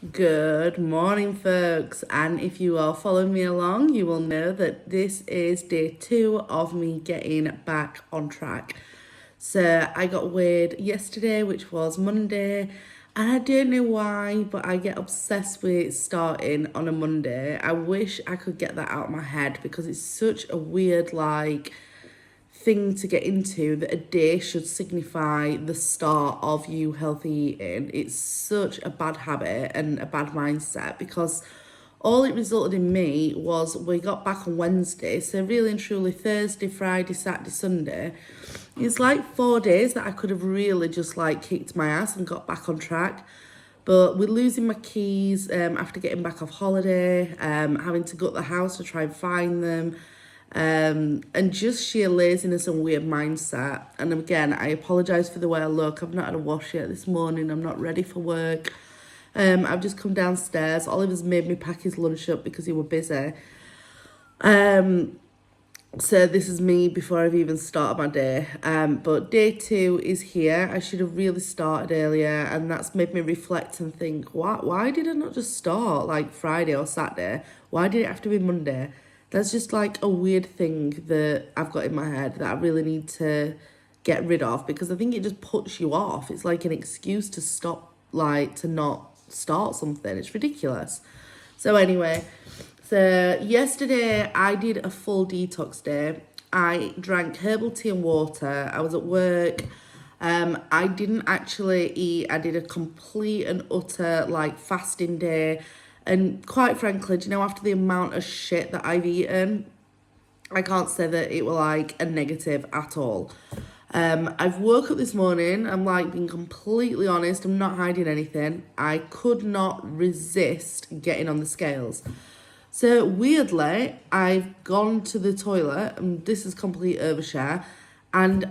Good morning, folks. And if you are following me along, you will know that this is day 2 of me getting back on track. So I got weighed yesterday, which was Monday, and I don't know why, but I get obsessed with starting on a Monday. I wish I could get that out of my head because it's such a weird, thing to get into that a day should signify the start of you healthy eating. It's such a bad habit and a bad mindset because all it resulted in me was we got back on Wednesday, so really and truly Thursday, Friday, Saturday, Sunday. It's like 4 days that I could have really just kicked my ass and got back on track. But with losing my keys after getting back off holiday, having to gut the house to try and find them, and just sheer laziness and weird mindset. And again, I apologise for the way I look. I've not had a wash yet this morning. I'm not ready for work. I've just come downstairs. Oliver's made me pack his lunch up because he were busy. So this is me before I've even started my day. But day 2 is here. I should have really started earlier, and that's made me reflect and think, why did I not just start Friday or Saturday? Why did it have to be Monday? That's just a weird thing that I've got in my head that I really need to get rid of because I think it just puts you off. It's like an excuse to stop, to not start something. It's ridiculous. So anyway, so yesterday I did a full detox day. I drank herbal tea and water. I was at work. I didn't actually eat. I did a complete and utter fasting day. And quite frankly, do you know, after the amount of shit that I've eaten, I can't say that it was a negative at all. I've woke up this morning, I'm being completely honest, I'm not hiding anything. I could not resist getting on the scales. So weirdly, I've gone to the toilet, and this is complete overshare, and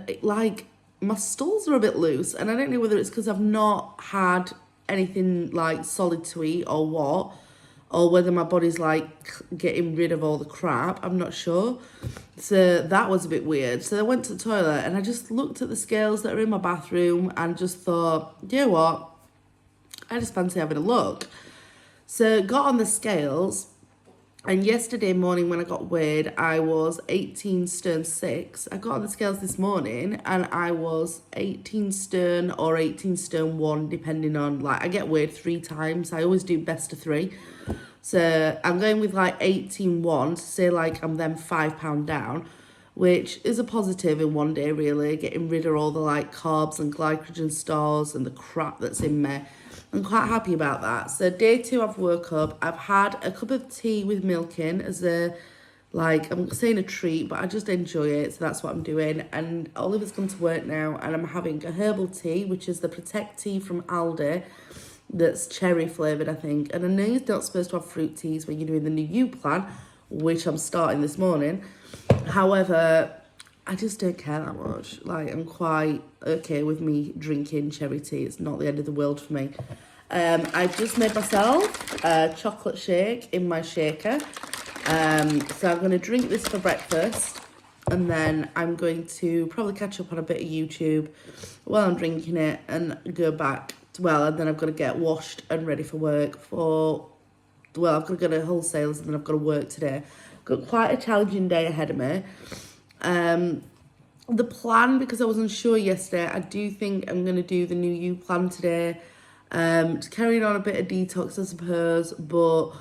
my stools are a bit loose, and I don't know whether it's because I've not had anything solid to eat or what, or whether my body's getting rid of all the crap. I'm not sure. So that was a bit weird. So I went to the toilet and I just looked at the scales that are in my bathroom and just thought, you know what? I just fancy having a look. So got on the scales, and yesterday morning when I got weighed, I was 18 stone 6. I got on the scales this morning and I was 18 stone or 18 stone 1, depending on, I get weighed 3 times. I always do best of 3. So I'm going with 18.1 to say I'm then £5 down, which is a positive in one day, really, getting rid of all the carbs and glycogen stores and the crap that's in me. I'm quite happy about that. So day 2, I've woke up. I've had a cup of tea with milk in as a, I'm saying a treat, but I just enjoy it. So that's what I'm doing. And Oliver's gone to work now, and I'm having a herbal tea, which is the Protect tea from Aldi. That's cherry flavoured, I think. And I know you're not supposed to have fruit teas when you're doing the new U plan, which I'm starting this morning. However, I just don't care that much. I'm quite okay with me drinking cherry tea. It's not the end of the world for me. I've just made myself a chocolate shake in my shaker. So I'm going to drink this for breakfast. And then I'm going to probably catch up on a bit of YouTube while I'm drinking it and go back. And then I've got to get washed and ready for work I've got to go to wholesalers and then I've got to work today. Got quite a challenging day ahead of me. The plan, because I was unsure yesterday, I do think I'm going to do the new U plan today. To carry on a bit of detox, I suppose, but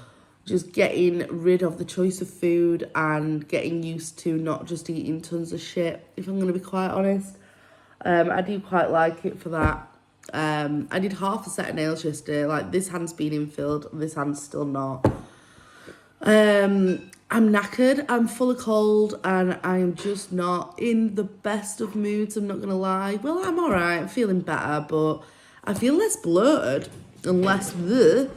just getting rid of the choice of food and getting used to not just eating tons of shit, if I'm going to be quite honest. I do quite like it for that. I did half a set of nails yesterday. This hand's been infilled, this hand's still not. I'm knackered, I'm full of cold, and I'm just not in the best of moods, I'm not going to lie. Well, I'm alright, I'm feeling better, but I feel less bloated and less than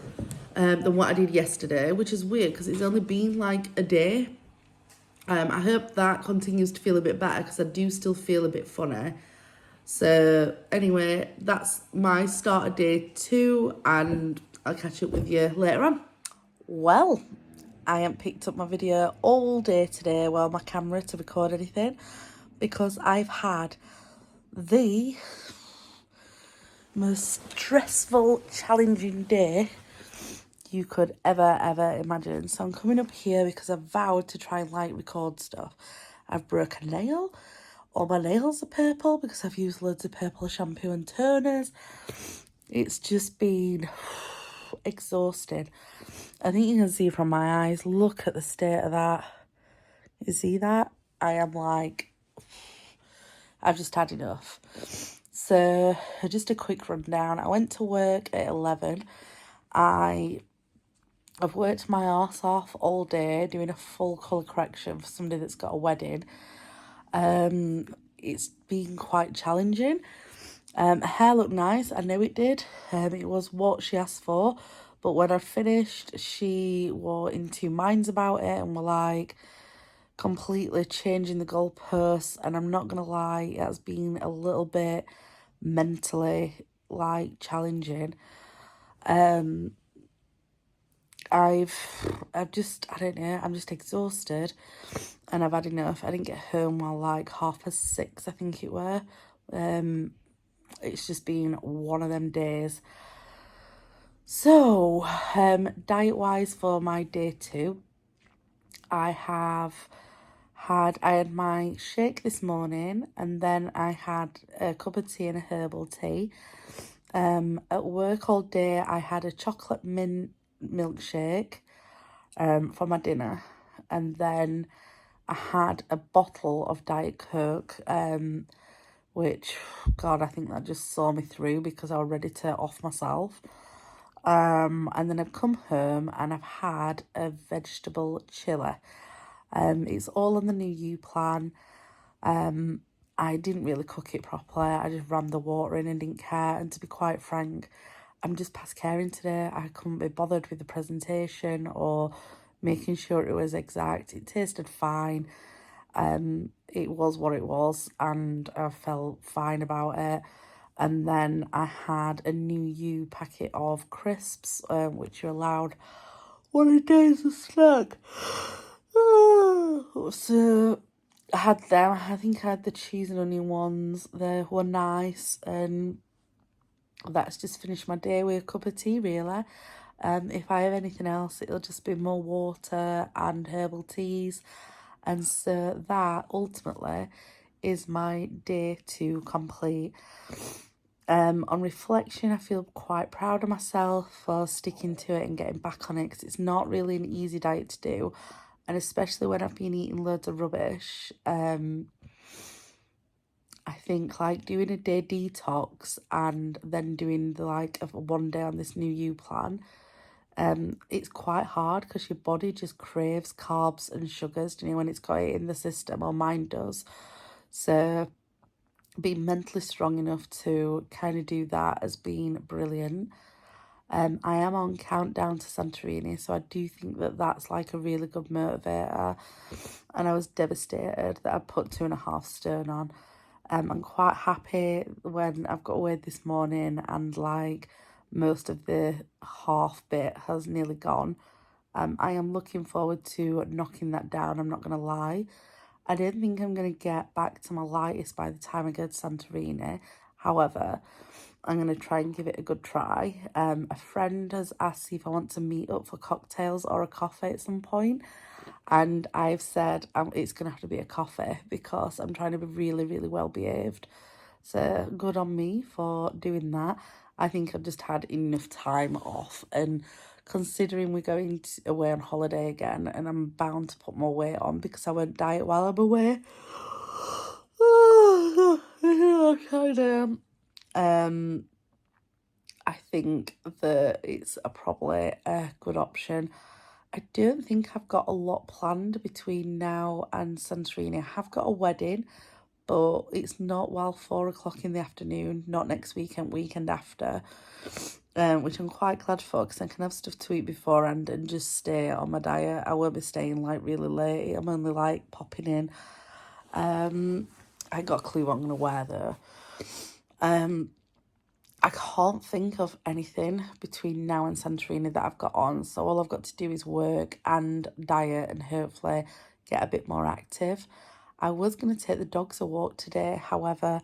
what I did yesterday, which is weird because it's only been a day. I hope that continues to feel a bit better because I do still feel a bit funny. So anyway, that's my start of day 2, and I'll catch up with you later on. Well, I haven't picked up my video all day today, my camera to record anything, because I've had the most stressful, challenging day you could ever imagine. So I'm coming up here because I've vowed to try and like record stuff. I've broke a nail. All my nails are purple because I've used loads of purple shampoo and toners. It's just been exhausting. I think you can see from my eyes. Look at the state of that. You see that? I am like, I've just had enough. So just a quick rundown. I went to work at 11. I've worked my arse off all day doing a full colour correction for somebody that's got a wedding. It's been quite challenging. Hair looked nice, I know it did. It was what she asked for, but when I finished, she was in two minds about it and were like completely changing the goalposts. And I'm not gonna lie, it has been a little bit mentally like challenging. I've just, I don't know, I'm just exhausted and I've had enough. I didn't get home while like 6:30, I think it were. It's just been one of them days. So, diet-wise for my day 2, I had my shake this morning and then I had a cup of tea and a herbal tea. At work all day, I had a chocolate mint milkshake for my dinner, and then I had a bottle of Diet Coke, which, God, I think that just saw me through because I was ready to off myself. And then I've come home and I've had a vegetable chili. It's all on the new U plan. I didn't really cook it properly. I just ran the water in and didn't care. And to be quite frank, I'm just past caring today. I couldn't be bothered with the presentation or making sure it was exact. It tasted fine. It was what it was and I felt fine about it. And then I had a New You packet of crisps, which you're allowed one a day as a snack. So I had them. I think I had the cheese and onion ones. They were nice, and that's just finished my day with a cup of tea, really. If I have anything else, it'll just be more water and herbal teas. And so that ultimately is my day 2 complete. On reflection, I feel quite proud of myself for sticking to it and getting back on it because it's not really an easy diet to do. And especially when I've been eating loads of rubbish, I think like doing a day detox and then doing the like of one day on this new U plan, it's quite hard because your body just craves carbs and sugars, you know, when it's got it in the system, or mine does. So being mentally strong enough to kind of do that has been brilliant. I am on countdown to Santorini, so I do think that that's like a really good motivator. And I was devastated that I put 2.5 stone on. I'm quite happy when I've got away this morning and like most of the half bit has nearly gone. I am looking forward to knocking that down, I'm not going to lie. I don't think I'm going to get back to my lightest by the time I go to Santorini. However, I'm going to try and give it a good try. A friend has asked if I want to meet up for cocktails or a coffee at some point. And I've said it's going to have to be a coffee because I'm trying to be really, really well behaved. So good on me for doing that. I think I've just had enough time off, and considering we're going away on holiday again and I'm bound to put more weight on because I won't diet while I'm away. I think that it's probably a good option. I don't think I've got a lot planned between now and Santorini. I have got a wedding, but it's not while 4 o'clock in the afternoon, not next weekend, weekend after, which I'm quite glad for because I can have stuff to eat beforehand and just stay on my diet. I won't be staying like really late. I'm only like popping in. I got a clue what I'm going to wear though. I can't think of anything between now and Santorini that I've got on. So all I've got to do is work and diet and hopefully get a bit more active. I was going to take the dogs a walk today. However,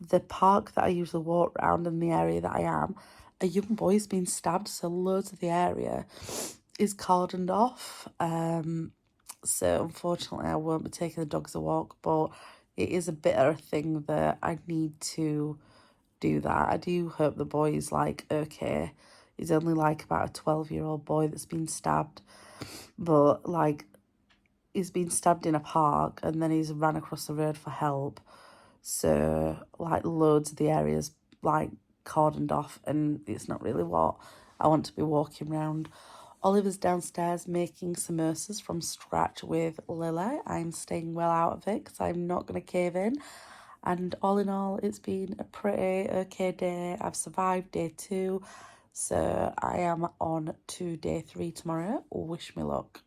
the park that I usually walk around in the area that I am, a young boy's been stabbed, so loads of the area is cordoned off. So unfortunately I won't be taking the dogs a walk, but it is a bit of a thing that I need to do that. I do hope the boy is like okay. He's only like about a 12-year-old boy that's been stabbed, but like he's been stabbed in a park and then he's ran across the road for help. So like loads of the areas like cordoned off, and it's not really what I want to be walking around. Oliver's downstairs making samosas from scratch with Lily. I'm staying well out of it because I'm not going to cave in. And all in all, it's been a pretty okay day. I've survived day 2. So I am on to day 3 tomorrow. Wish me luck.